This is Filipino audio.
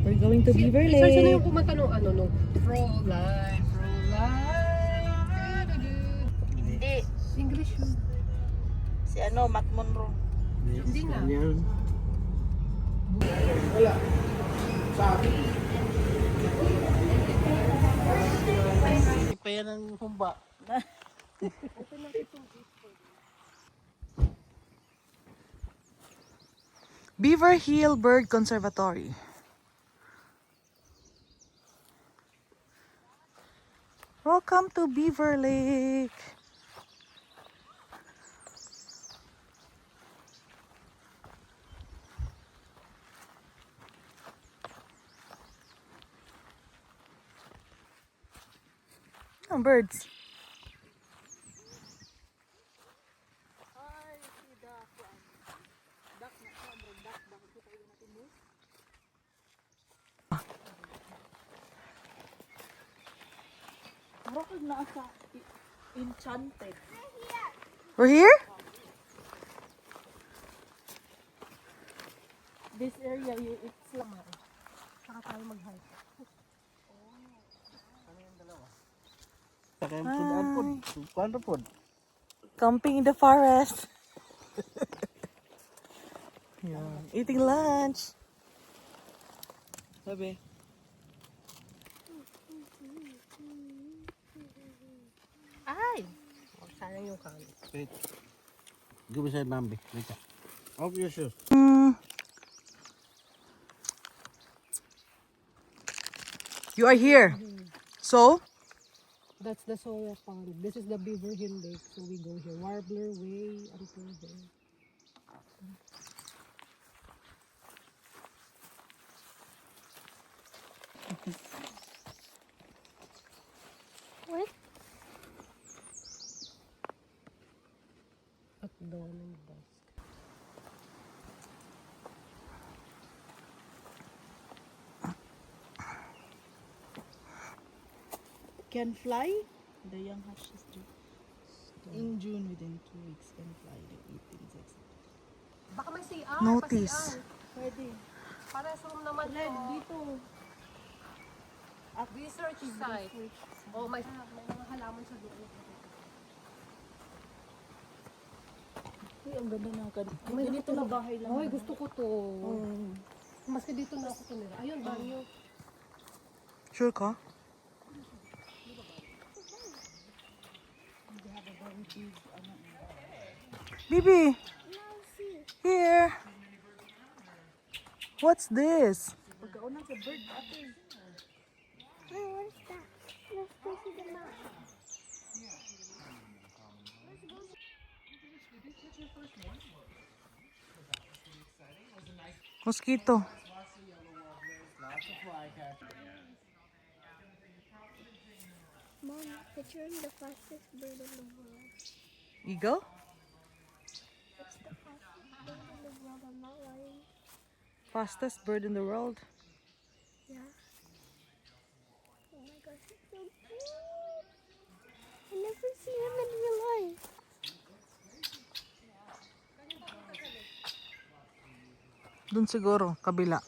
We're going to Beaver Saan na Lake. yung kumanta nung ano, nung Fräulein. Hindi. English yun. Si ano, Matt Monroe. Hindi nga. Wala. Sabi. Pa yan ang humba. Beaver Hill Bird Conservatory. Welcome to Beaver Lake. Oh, birds. Parang nasa Enchanted. We're here? This area, it's lang. Saka tayo mag-hike. Takay mo sudaan po. Kuwan po. Camping in the forest. Yeah. Eating lunch. Sabi. Ay! Sayang yung kanin. Wait. Give me side nambi. Wait. Off your shoes. You are here. So? That's the Sawyer Pond. This is the Beaver Hill Lake. So we go here. Warbler Way until there. What? At dawn and dusk. Can fly? The young hatches do. In June, within 2 weeks, can fly. They eat insects. Baka may CR. Notice. Pwede. Pares room naman Red, to. dito. At research site. Oh, may mga halaman sa doon. Uy, ang ganda ng ganito na bahay lang. Hoy, gusto ko to. Oh. Maski dito na ako tumira. Ayun, banyo. Sure ka? Bibi! Here! What's this? Pagkaunang sa bird, ate. Where's that? Let's go see the map. Mosquito. Mom, picture the fastest bird in the world. Eagle? It's the fastest bird in the world. I'm not lying. Fastest bird in the world. Yeah. Oh my gosh, it's so cute. I never seen him in real life. Dun siguro, kabila.